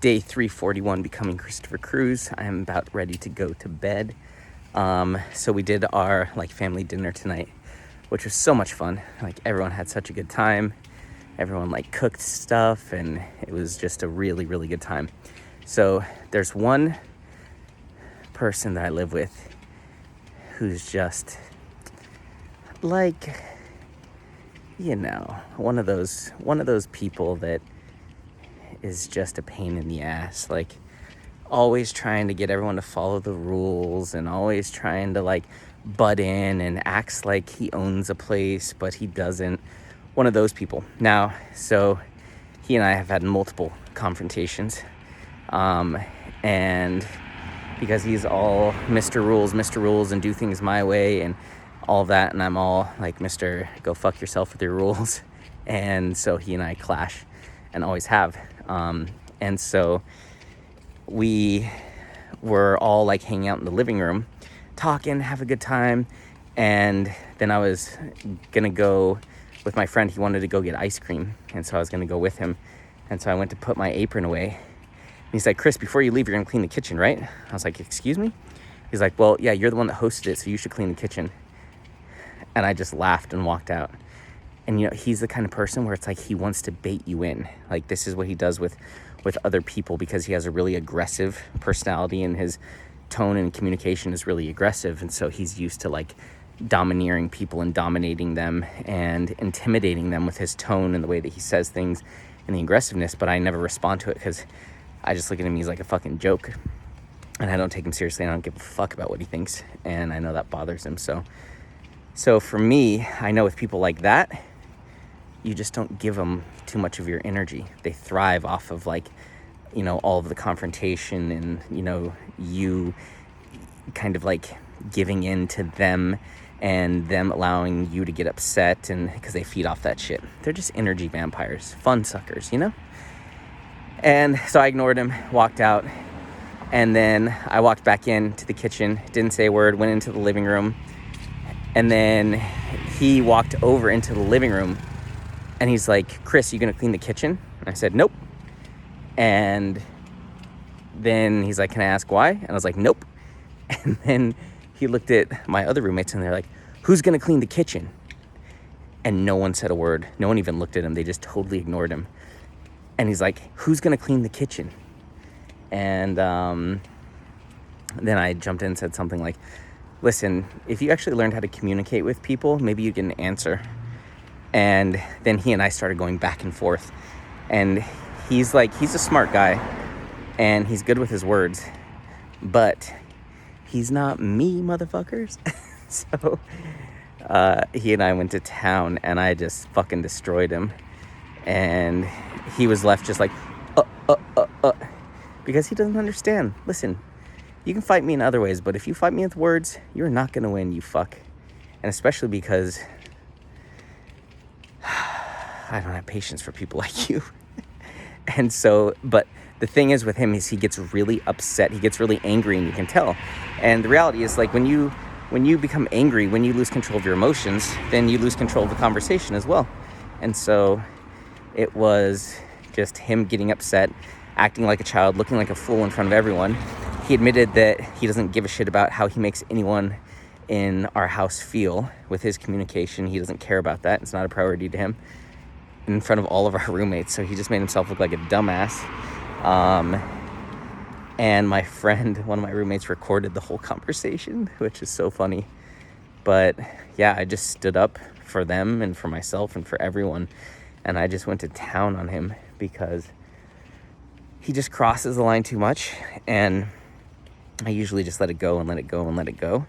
day 341 becoming Christopher Cruz. I am about ready to go to bed. So we did our family dinner tonight, which was so much fun. Everyone had such a good time. Everyone cooked stuff, and it was just a really, really good time. So there's one person that I live with who's just one of those people that is just a pain in the ass, always trying to get everyone to follow the rules and always trying to butt in and acts like he owns a place, but he doesn't. One of those people. Now, so he and I have had multiple confrontations, and because he's all Mr. Rules and do things my way and all of that, and I'm all Mr. Go fuck yourself with your rules. And so he and I clash and always have. And so we were all hanging out in the living room, talking, have a good time. And then I was gonna go with my friend. He wanted to go get ice cream, and so I was gonna go with him. And so I went to put my apron away. And he's like, Chris, before you leave, you're gonna clean the kitchen, right? I was like, excuse me? He's like, well, yeah, you're the one that hosted it, so you should clean the kitchen. And I just laughed and walked out. And he's the kind of person where it's he wants to bait you in. This is what he does with other people, because he has a really aggressive personality and his tone and communication is really aggressive. And so he's used to domineering people and dominating them and intimidating them with his tone and the way that he says things and the aggressiveness. But I never respond to it because I just look at him, he's like a fucking joke. And I don't take him seriously, and I don't give a fuck about what he thinks. And I know that bothers him. So for me, I know with people like that, you just don't give them too much of your energy. They thrive off of all of the confrontation and, you kind of giving in to them and them allowing you to get upset, and because they feed off that shit. They're just energy vampires, fun suckers, And so I ignored him, walked out, and then I walked back into the kitchen, didn't say a word, went into the living room, and then he walked over into the living room. And he's like, Chris, you gonna clean the kitchen? And I said, nope. And then he's like, can I ask why? And I was like, nope. And then he looked at my other roommates and they're like, who's gonna clean the kitchen? And no one said a word. No one even looked at him. They just totally ignored him. And he's like, who's gonna clean the kitchen? And then I jumped in and said something like, listen, if you actually learned how to communicate with people, maybe you get an answer. And then he and I started going back and forth. And he's a smart guy and he's good with his words, but he's not me, motherfuckers. So he and I went to town and I just fucking destroyed him. And he was left just because he doesn't understand. Listen, you can fight me in other ways, but if you fight me with words, you're not gonna win, you fuck. And especially because I don't have patience for people like you. And so, but the thing is with him is he gets really upset. He gets really angry, and you can tell. And the reality is when you become angry, when you lose control of your emotions, then you lose control of the conversation as well. And so it was just him getting upset, acting like a child, looking like a fool in front of everyone. He admitted that he doesn't give a shit about how he makes anyone in our house feel with his communication. He doesn't care about that. It's not a priority to him in front of all of our roommates. So he just made himself look like a dumbass. And my friend, one of my roommates, recorded the whole conversation, which is so funny. But yeah, I just stood up for them and for myself and for everyone. And I just went to town on him because he just crosses the line too much. And I usually just let it go and let it go and let it go.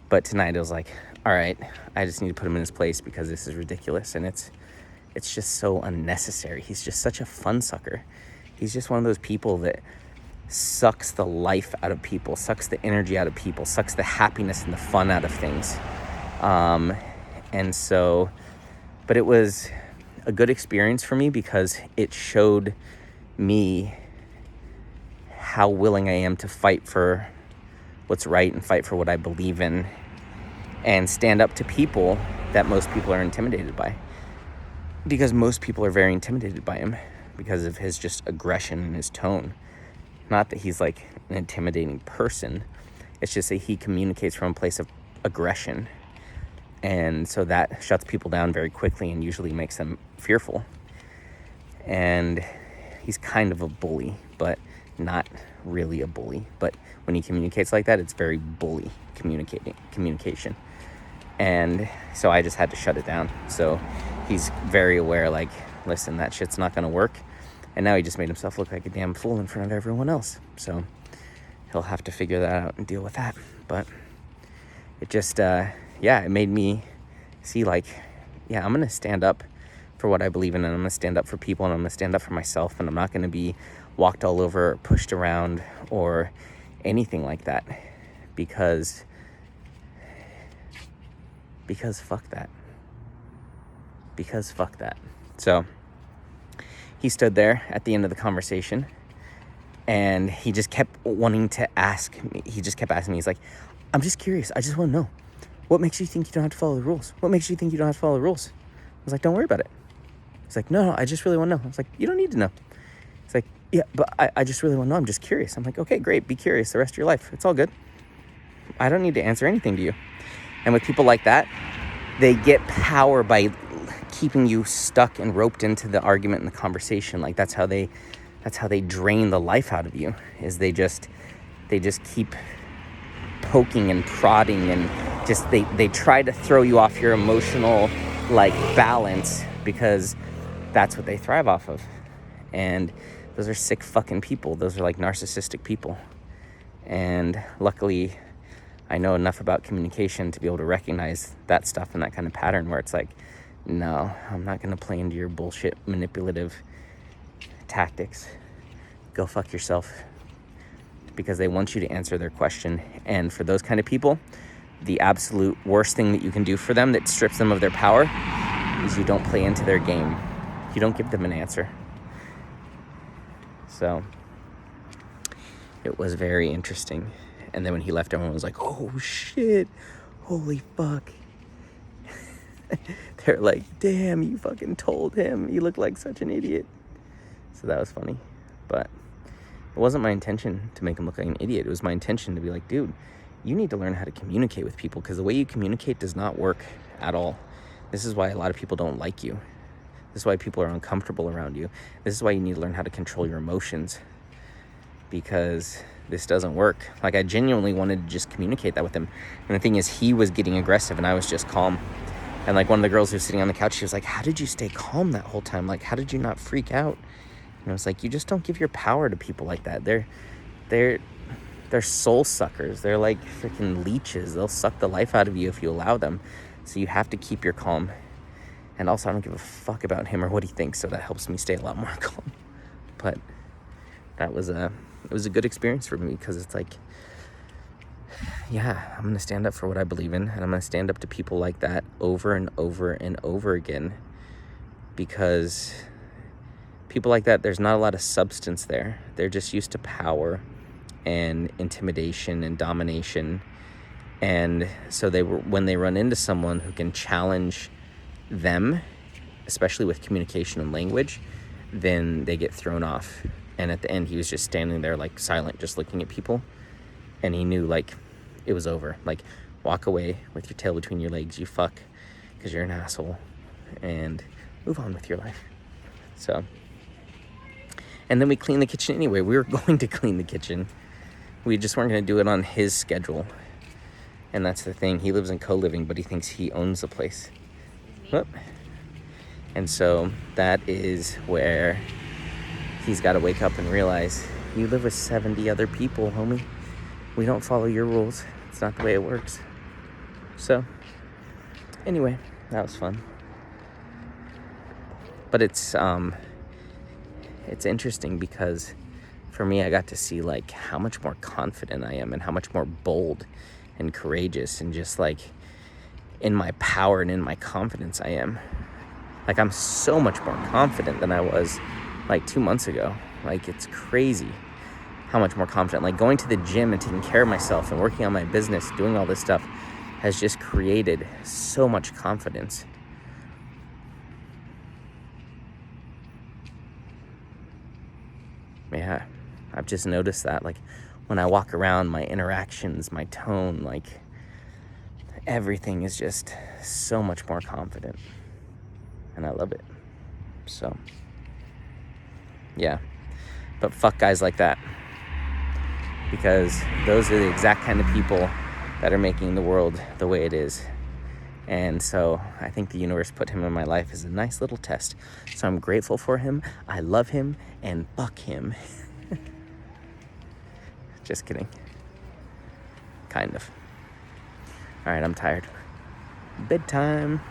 But tonight I was like, all right, I just need to put him in his place because this is ridiculous. And it's just so unnecessary. He's just such a fun sucker. He's just one of those people that sucks the life out of people, sucks the energy out of people, sucks the happiness and the fun out of things. And so, but it was a good experience for me because it showed me how willing I am to fight for what's right and fight for what I believe in and stand up to people that most people are intimidated by. Because most people are very intimidated by him. because of his just aggression and his tone. Not that he's like an intimidating person. It's just that he communicates from a place of aggression. And so that shuts people down very quickly and usually makes them fearful. And he's kind of a bully, but not really a bully. But when he communicates like that, it's very bully communication. And so I just had to shut it down. So he's very aware, like, listen, that shit's not gonna work. And now he just made himself look like a damn fool in front of everyone else. So he'll have to figure that out and deal with that. But it just, it made me see, like, I'm gonna stand up for what I believe in, and I'm gonna stand up for people, and I'm gonna stand up for myself, and I'm not gonna be walked all over or pushed around or anything like that, because fuck that. Because fuck that. So he stood there at the end of the conversation, and he just kept wanting to ask me. He just kept asking me. He's like, I'm just curious. I just want to know, what makes you think you don't have to follow the rules? What makes you think you don't have to follow the rules? I was like, don't worry about it. He's like, no, I just really want to know. I was like, you don't need to know. He's like, yeah, but I just really want to know. I'm just curious. I'm like, okay, great. Be curious the rest of your life. It's all good. I don't need to answer anything to you. And with people like that, they get power by keeping you stuck and roped into the argument and the conversation. Like that's how they drain the life out of you, is they just keep poking and prodding, and just they try to throw you off your emotional like balance, because that's what they thrive off of. And those are sick fucking people. Those are like narcissistic people. And luckily I know enough about communication to be able to recognize that stuff and that kind of pattern where it's like, no, I'm not going to play into your bullshit manipulative tactics. Go fuck yourself. Because they want you to answer their question. And for those kind of people, the absolute worst thing that you can do for them that strips them of their power is you don't play into their game. You don't give them an answer. So it was very interesting. And then when he left, everyone was like, oh shit, holy fuck. They're like, damn, you fucking told him. You look like such an idiot. So that was funny. But it wasn't my intention to make him look like an idiot. It was my intention to be like, dude, you need to learn how to communicate with people, because the way you communicate does not work at all. This is why a lot of people don't like you. This is why people are uncomfortable around you. This is why you need to learn how to control your emotions, because this doesn't work. Like, I genuinely wanted to just communicate that with him. And the thing is, he was getting aggressive and I was just calm. And like one of the girls who was sitting on the couch, she was like, how did you stay calm that whole time? Like, how did you not freak out? And I was like, you just don't give your power to people like that. They're soul suckers. They're like freaking leeches. They'll suck the life out of you if you allow them. So you have to keep your calm. And also, I don't give a fuck about him or what he thinks, so that helps me stay a lot more calm. But it was a good experience for me, because it's like, I'm going to stand up for what I believe in, and I'm going to stand up to people like that over and over and over again, because people like that, there's not a lot of substance there. They're just used to power and intimidation and domination. And so when they run into someone who can challenge them, especially with communication and language, then they get thrown off. And at the end, he was just standing there like silent, just looking at people. And he knew like it was over. Like, walk away with your tail between your legs, you fuck, because you're an asshole, and move on with your life. So, and then we cleaned the kitchen anyway. We were going to clean the kitchen. We just weren't going to do it on his schedule. And that's the thing. He lives in co-living, but he thinks he owns the place. Whoop. And so that is where he's got to wake up and realize, you live with 70 other people, homie. We don't follow your rules. It's not the way it works. So, anyway, that was fun. But it's interesting because for me, I got to see like how much more confident I am and how much more bold and courageous and just like in my power and in my confidence I am. Like, I'm so much more confident than I was like 2 months ago. Like, it's crazy how much more confident. Like, going to the gym and taking care of myself and working on my business, doing all this stuff has just created so much confidence. Yeah, I've just noticed that, like, when I walk around, my interactions, my tone, like, everything is just so much more confident, and I love it. So, yeah, but fuck guys like that, because those are the exact kind of people that are making the world the way it is. And so I think the universe put him in my life as a nice little test. So I'm grateful for him. I love him, and fuck him. Just kidding. Kind of. All right, I'm tired. Bedtime.